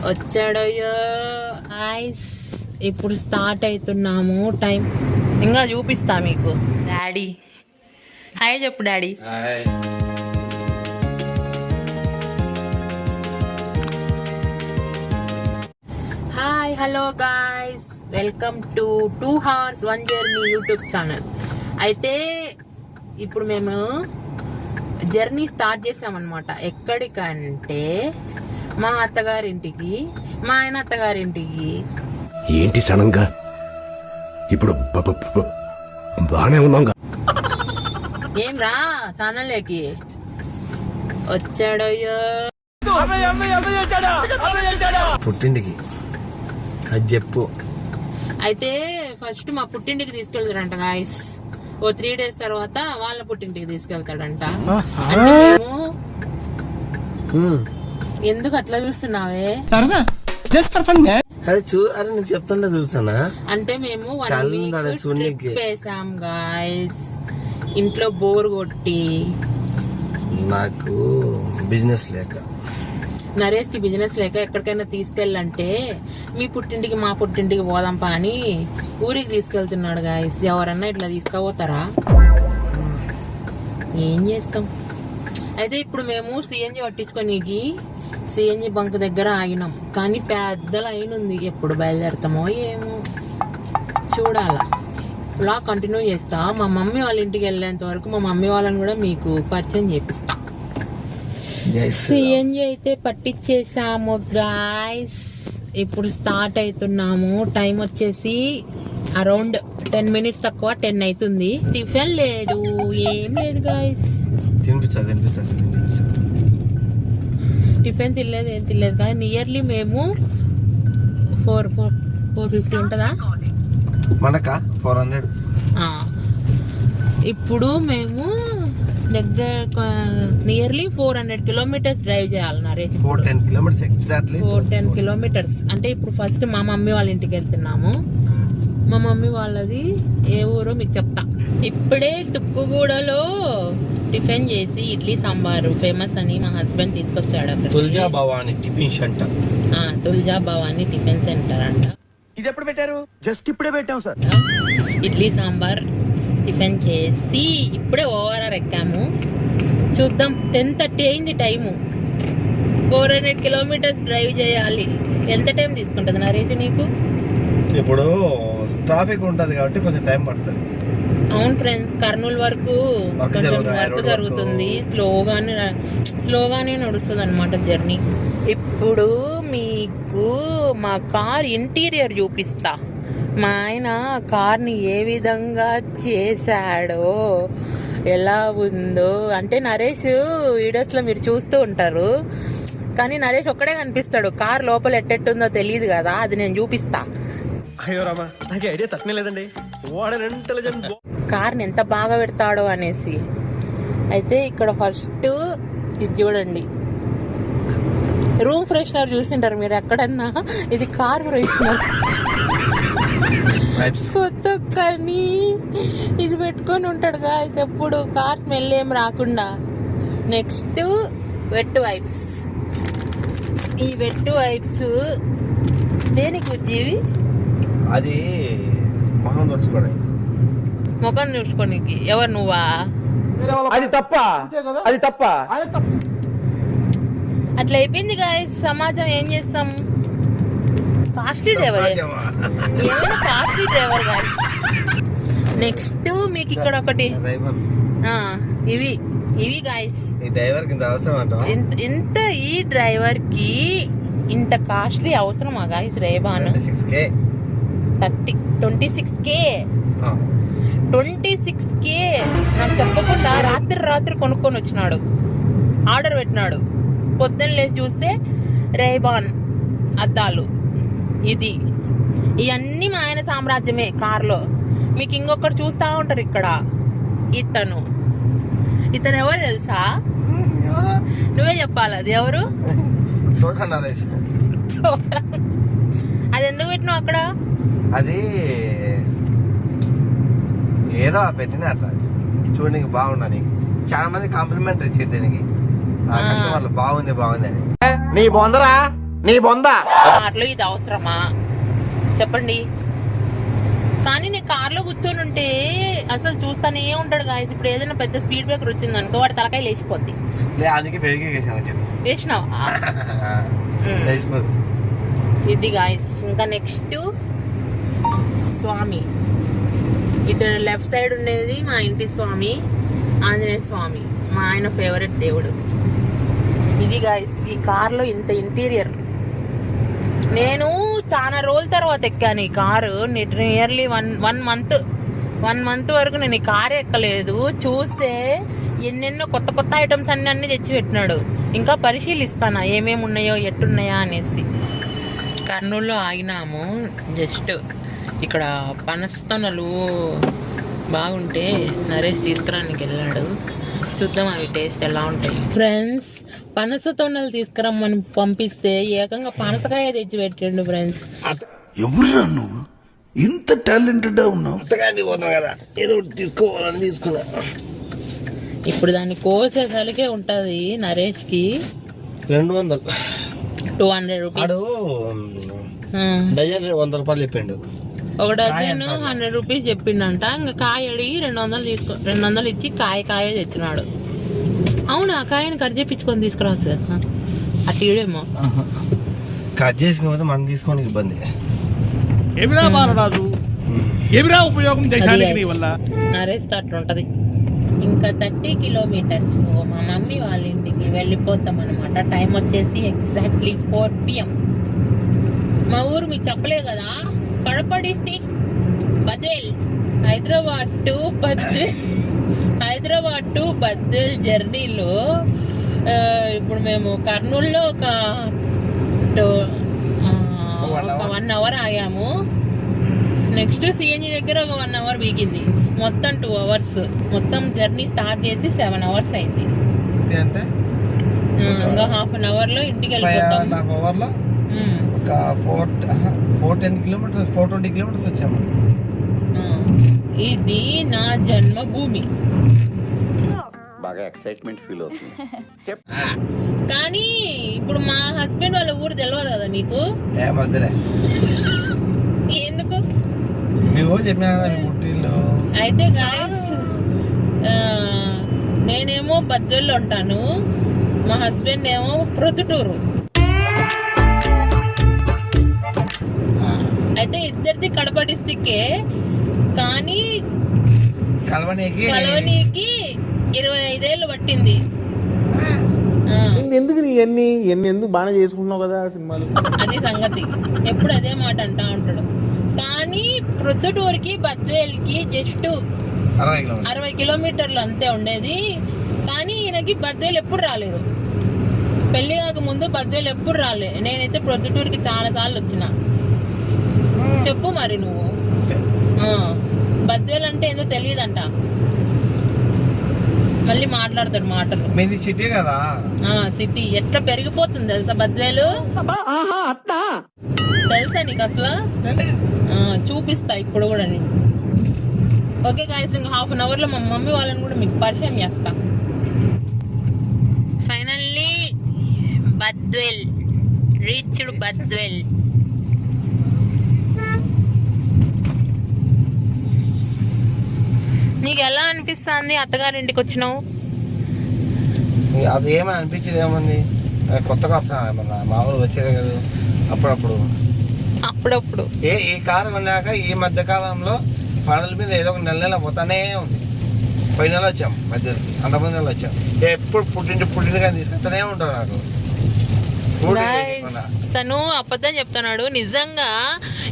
వచ్చాడయ్యో ice. ఇప్పుడు start అవుతున్నాము. Time ఇంకా చూపిస్తా మీకు. డాడీ హాయ్ చెప్పు daddy. Hi hello guys, welcome to 2 Hours 1 Journey YouTube channel. అయితే ఇప్పుడు మేము జర్నీ స్టార్ట్ చేసామన్నమాట. ఎక్కడికంటే మా అత్తగారింటికి, మా ఆయన అత్తగారింటికి. ఏంటి సడన్గా ఇప్పుడు బానే ఉన్నాగా. ఏం రా ఛానల్లోకి వచ్చాడయ్యో. పుట్టింటికి అది చెప్పు. అయితే ఫస్ట్ మా పుట్టింటికి తీసుకెళ్తాడంట గాయస్. ఓ 3 days తర్వాత వాళ్ళ పుట్టింటికి తీసుకెళ్తాడంట. అంటే మేము ఎందుకు అట్లా చూస్తున్నావే? అది అరే నేను చెప్తుంటే చూసానా. అంటే మేము 1 week ట్రిప్ వేసాం గాయస్. ఇంట్లో బోర్ కొట్టి, నాకు బిజినెస్ లేక, నరేష్ కి బిజినెస్ లేక ఎక్కడికైనా తీసుకెళ్ళంటే మీ పుట్టింటికి మా పుట్టింటికి పోదాంపా అని ఊరికి తీసుకెళ్తున్నాడు గాయస్. ఎవరన్నా ఇట్లా తీసుకుపోతారా? ఏం చేస్తాం. అయితే ఇప్పుడు మేము సిఎన్జి పట్టించుకోనికి సిఎన్జి బంక్ దగ్గర ఆగినాం. కానీ పెద్ద లైన్ ఉంది. ఎప్పుడు బయలుదేరుతామో ఏమో చూడాలా. ఇలా కంటిన్యూ చేస్తా. మా మమ్మీ వాళ్ళ ఇంటికి వెళ్ళేంత వరకు మా మమ్మీ వాళ్ళని కూడా మీకు పరిచయం చేపిస్తా. సిఎన్జి అయితే పట్టించేసాము గాయస్. ఇప్పుడు స్టార్ట్ అవుతున్నాము. టైం వచ్చేసి అరౌండ్ 10 minutes తక్కువ 10 అవుతుంది. టిఫిన్ లేదు, ఏం లేదు గాయస్. టిఫిన్ తినలేదు, ఏం తినలేదు. కానీ నియర్లీ మేము 450 ఉంటుందా మనకా 400. ఇప్పుడు మేము దగ్గర నియర్లీ 400 kilometers డ్రైవ్ చేయాలి నరేష్. 410 kilometers exactly. 410 kilometers. అంటే ఇప్పుడు ఫస్ట్ మా మమ్మీ వాళ్ళ ఇంటికి వెళ్తున్నాము. మా మమ్మీ వాళ్ళది ఏ ఊరో మీకు చెప్తా. ఇప్పుడే తుక్కుగూడలో టిఫిన్ చేసి ఇడ్లీ సాంబారు ఫేమస్ అని మా హస్బెండ్ తీసుకొచ్చాడు. అక్కడ Tulja Bhavani tiffin centre. Tulja Bhavani tiffin centre అంట. ఇది ఎప్పుడు పెట్టారు? జస్ట్ ఇప్పుడే పెట్టాం సార్. ఇడ్లీ సాంబార్ టిఫిన్ చేసి ఇప్పుడే ఓవరాల్ ఎక్కాము. చూద్దాం. 10:30 అయింది టైము. 400 kilometers డ్రైవ్ చేయాలి. ఎంత టైం తీసుకుంటుంది నరేష్ నీకు? ఇప్పుడు ట్రాఫిక్ ఉంటది కాబట్టి కొంచెం టైం పడుతుంది. అవును ఫ్రెండ్స్, కర్నూలు వరకు కొంచెం వర్క్ జరుగుతుంది. స్లోగానే నడుస్తుంది అనమాట జర్నీ. ఇప్పుడు మీకు మా కార్ ఇంటీరియర్ చూపిస్తా. మా ఆయన కార్ని ఏ విధంగా చేశాడో, ఎలా ఉందో. అంటే నరేష్ వీడియోస్లో మీరు చూస్తూ ఉంటారు, కానీ నరేష్ ఒక్కడే కనిపిస్తాడు. కార్ లోపల ఎట్టెట్టుందో తెలియదు కదా, అది నేను చూపిస్తా. అయ్యో రామా, నాకు ఐడియా తక్కువ లేదండి. కార్ని ఎంత బాగా పెడతాడో అనేసి. అయితే ఇక్కడ ఫస్ట్ ఇది చూడండి, రూమ్ ఫ్రెషనర్ చూసింటారు మీరు ఎక్కడన్నా. ఇది కార్ ఫ్రెషనర్. కొత్త కానీ ఇది పెట్టుకొని ఉంటాడు గాయస్ ఎప్పుడు, కార్ స్మెల్ ఏం రాకుండా. Next wet wipes. ఈ వెట్ వైప్స్ దేనికి జీవి? అది మొహం తుడుచుకోవడానికి, ముఖం చూసుకోనికి. ఎవరు నువ్వా? అది తప్ప, అది తప్ప. అట్లా అయిపోయింది గాయస్ సమాజం. ఏం చేస్తాం? కాస్ట్లీ డ్రైవర్, ఏమైనా కాస్ట్లీ డ్రైవర్ గాయస్. నెక్స్ట్ మీకు ఇక్కడ ఒకటి ఇవి గాయస్. ఇంత ఈ డ్రైవర్ కి ఇంత కాస్ట్లీ అవసరమా గాయస్? Ray-Ban 26K. 26K నాకు చెప్పకుండా రాత్రి కొనుక్కొని వచ్చినాడు. ఆర్డర్ పెట్టినాడు. పొద్దున్న లేచి చూస్తే రేబాన్ అద్దాలు. ఇవన్నీ మా ఆయన సామ్రాజ్యమే కార్లో. మీకు ఇంకొకరు చూస్తా ఉంటారు ఇక్కడ. ఇతను ఎవరు తెలుసా? నువ్వే చెప్పాలి. అది ఎవరు? అది ఎందుకు పెట్టినావు అక్కడ? అది ఏదో పెట్టిన అట్లా చూడడానికి బాగున్నా. నీకు చాలా మంది కాంప్లిమెంట్ ఇచ్చారు దీనికి. కస్టమర్లు బాగుంది అని. నీ బొందరా నీ బొందా కార్లో ఇది అవసరమా చెప్పండి. కానీ నేను కార్లో కూర్చొని ఉంటే అసలు చూస్తానే ఉంటాడు గాయస్. ఇప్పుడు ఏదైనా పెద్ద స్పీడ్ బ్రేకర్ వచ్చింది అనుకో వాడి తలకాయ లేచిపోద్ది. అందుకే వేసినావా? ఇది గాయస్. ఇంకా నెక్స్ట్ స్వామి. ఇటు లెఫ్ట్ సైడ్ ఉండేది మా ఇంటి స్వామి ఆంజనేయ స్వామి, మా ఆయన ఫేవరెట్ దేవుడు. ఇది గాయస్ ఈ కార్లో ఇంత ఇంటీరియర్. నేను చాలా రోజుల తర్వాత ఎక్కాను ఈ కారు. నియర్లీ వన్ మంత్ వరకు నేను ఈ కారు ఎక్కలేదు. చూస్తే ఎన్నెన్నో కొత్త కొత్త ఐటమ్స్ అన్ని తెచ్చి పెట్టినాడు. ఇంకా పరిశీలిస్తాను ఏమేమి ఉన్నాయో ఎట్టున్నాయా అనేసి. కర్నూలులో ఆగినాము. జస్ట్ ఇక్కడ పనస్తొనలు బాగుంటే నరేష్ తీసుకురానికి వెళ్ళాడు. చూద్దాం అవి టేస్ట్ ఎలా ఉంటాయి. ఫ్రెండ్స్ పనస తొనలు తీసుకురమ్మని పంపిస్తే ఏకంగా పనసకాయ తెచ్చి పెట్టండు ఫ్రెండ్స్. ఎవరురా నువ్వు ఇంత టాలెంటెడ్ ఉన్నావు? కదా ఏదో ఒకటి తీసుకోవాలని తీసుకున్నా. ఇప్పుడు దాన్ని కోసేసలికే ఉంటది నరేష్ కి 200 రూపీస్. డజన్ 100 రూపాయలు చెప్పిండు. ఒక డజన్ 100 రూపీస్ చెప్పిండంట. ఇంకా కాయ అడిగి 200 ఇచ్చి కాయ తెచ్చినాడు. అవును ఆ కాయని కట్ చేయించుకొని తీసుకురావచ్చు కదా. అటు ఇడేమో కట్ చేసుకోకపోతే మనం తీసుకోవడానికి ఇబ్బంది. ఏమిరా బాలరాజు, ఏమిరా ఉపయోగం దేశానికి నీ వల్ల? నరేస్తే అట్లుంటది. ఇంకా 30 కిలోమీటర్స్ మా మమ్మీ వాళ్ళ ఇంటికి వెళ్ళిపోతాం అనమాట. టైం వచ్చేసి ఎగ్జాక్ట్లీ 4 PM. మా ఊరు మీకు చెప్పలే కదా, కడప డిస్ట్రిక్ట్ బద్వేల్. హైదరాబాద్ టు బద్వేల్ జర్నీలో ఇప్పుడు మేము కర్నూలులో ఒక 1 అవర్ ఆగాము. నెక్స్ట్ సిఎన్జి దగ్గర ఒక 1 అవర్ వీగింది. మొత్తం 2 అవర్స్. మొత్తం జర్నీ స్టార్ట్ చేసి 7 అవర్స్ అయింది. అంటే ఇంకా హాఫ్ అన్ అవర్ లో ఇంటికి వెళ్ళిపోతాం. ఒక 420 కిలోమీటర్స్ వచ్చాము. ఇది నా జన్మభూమి. బాగా ఎక్సైట్మెంట్ ఫీల్ అవుతుంది. కానీ ఇప్పుడు మా హస్బెండ్ వాళ్ళ ఊరు తెలియదు కదా మీకు? ఎందుకు అయితే గాయస్ నేనేమో బద్వేల్లో ఉంటాను, మా హస్బెండ్ ఏమో ప్రొద్దుటూరు. అయితే ఇద్దరిది కడప డిస్టిక్కే, కానీ కలవనీకి 25 ఏళ్ళు పట్టింది. ఎందుకు నీ ఎన్ని ఎందుకు బాగా చేసుకుంటున్నావు కదా సినిమాలు. అది సంగతి. ఎప్పుడు అదే మాట అంటా ఉంటాడు. కానీ ప్రొద్దుటూరుకి బద్వేల్కి జస్ట్ 60 కిలోమీటర్లు అంతే ఉండేది. కానీ ఈయనకి బద్వేల్ ఎప్పుడు రాలేదు. పెళ్లి కాక ముందు బద్వేల్ ఎప్పుడు రాలే. నేనైతే ప్రొద్దుటూరుకి చాలా సార్లు వచ్చిన. చెప్పు మరి నువ్వు. బద్వేల్ అంటే ఏందో తెలియదంట. మళ్ళీ మాట్లాడతాడు మాటలు. మీది సిటీ కదా. సిటీ ఎట్లా పెరిగిపోతుంది తెలుసా బద్వేలు? తెలుసా నీకు అసలు? చూపిస్తా ఇప్పుడు కూడా నేను. ఓకే గాయస్, ఇంకా హాఫ్ అన్ అవర్ లో మా మమ్మీ వాళ్ళని కూడా మీకు పరిచయం చేస్తా. Finally Badvel reached. బద్వేల్ నీకు ఎలా అనిపిస్తుంది అత్తగారింటికి వచ్చినావు? అది ఏమో అనిపించేది ఏముంది, కొత్తగా వచ్చా మామూలు వచ్చేదే కదా అప్పుడప్పుడు. ఈ కాలం అన్నాక ఈ మధ్య కాలంలో పనుల మీద ఏదో ఒక నెల పోతానే ఉంది. పోయిన నెల వచ్చాం, మధ్యలో అంతమంది నెల వచ్చాం. ఎప్పుడు పుట్టింటిగా తీసుకొస్తానే ఉంటారు నాకు. తను అబద్ధం చెప్తున్నాడు. నిజంగా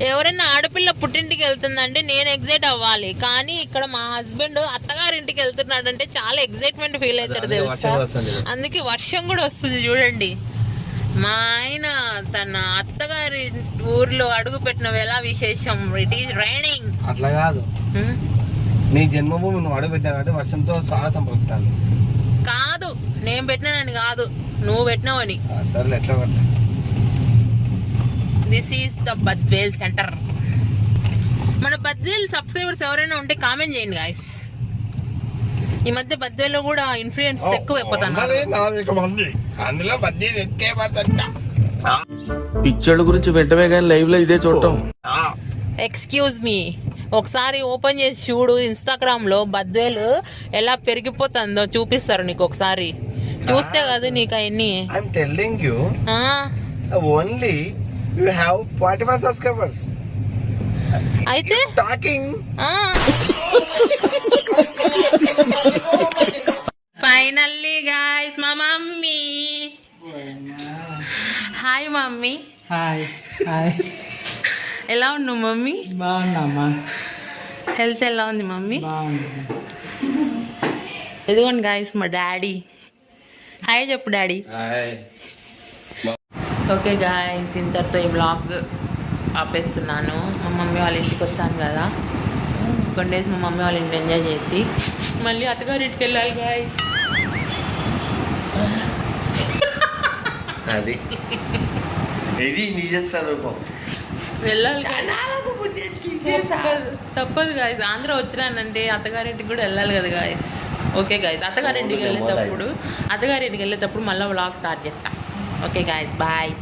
ఎవరైనా ఆడపిల్ల పుట్టింటికి వెళ్తుందంటే నేను ఎగ్జైట్ అవ్వాలి. కానీ ఇక్కడ మా హస్బెండ్ అత్తగారింటికి వెళ్తున్నాడు అంటే చాలా ఎగ్జైట్మెంట్ ఫీల్ అవుతాడు తెలుసా. అందుకే వర్షం కూడా వస్తుంది చూడండి. మా ఆయన తన అత్తగారి ఊర్లో అడుగు పెట్టిన వేళ విశేషం. It is raining. అట్లా కాదు, నీ జన్మభూమి నువ్వు అడుగు పెట్టినా కాబట్టి వర్షంతో స్వాగతం పలుకుతాను. కాదు నేను పెట్టినానని కాదు, నువ్వు పెట్టినావని. సరే ఎట్లా పడతా. This is the Badvel centre. మన బద్వేల్ సబ్స్క్రైబర్స్ ఎవరైనా ఉంటే కామెంట్ చేయండి గాయస్. ఈ మధ్య బద్వేల్లో కూడా ఇన్ఫ్లుయెన్స్ ఎక్కువ అయిపోతాను. అందులో బద్వేల్ ఎక్కే పడుతుంటా. పిచ్చోళ్ళ గురించి వెంటనే కానీ లైవ్ లో ఇదే చూడటం. ఎక్స్క్యూజ్ మీ, ఒకసారి ఓపెన్ చేసి చూడు ఇన్స్టాగ్రామ్లో బద్వేలు ఎలా పెరిగిపోతుందో చూపిస్తారు నీకు. ఒకసారి చూస్తే కదా నీకు అవన్నీ. I'm telling you only you have 41 subscribers. అయితే టాకింగ్ ఫైనల్లీ గాయ్స్ మా mummy. Hi mummy. Hi hi, ఎలా ఉన్నావు మమ్మీ? బాగున్నామా? హెల్త్ ఎలా ఉంది మమ్మీ? బాగున్నా. ఇదిగోండి గాయస్ మా డాడీ. హాయ్ చెప్పు డాడీ. ఓకే గాయస్, ఇంతటితో ఈ బ్లాగ్ ఆపేస్తున్నాను. మా మమ్మీ వాళ్ళ ఇంటికి వచ్చాను కదా, కొన్ని డేస్ మా మమ్మీ వాళ్ళ ఇంటి ఎంజాయ్ చేసి మళ్ళీ అత్తగారింటికి వెళ్ళాలి గాయస్. అది ఇది నిజ స్వరూపం. వెళ్ళాలి, తప్పదు గాయస్. ఆంధ్ర వచ్చినానంటే అత్తగారింటికి కూడా వెళ్ళాలి కదా గాయస్. ఓకే గాయస్, అత్తగారింటికి వెళ్ళేటప్పుడు మళ్ళీ వ్లాగ్ స్టార్ట్ చేస్తాను. Okay guys, bye.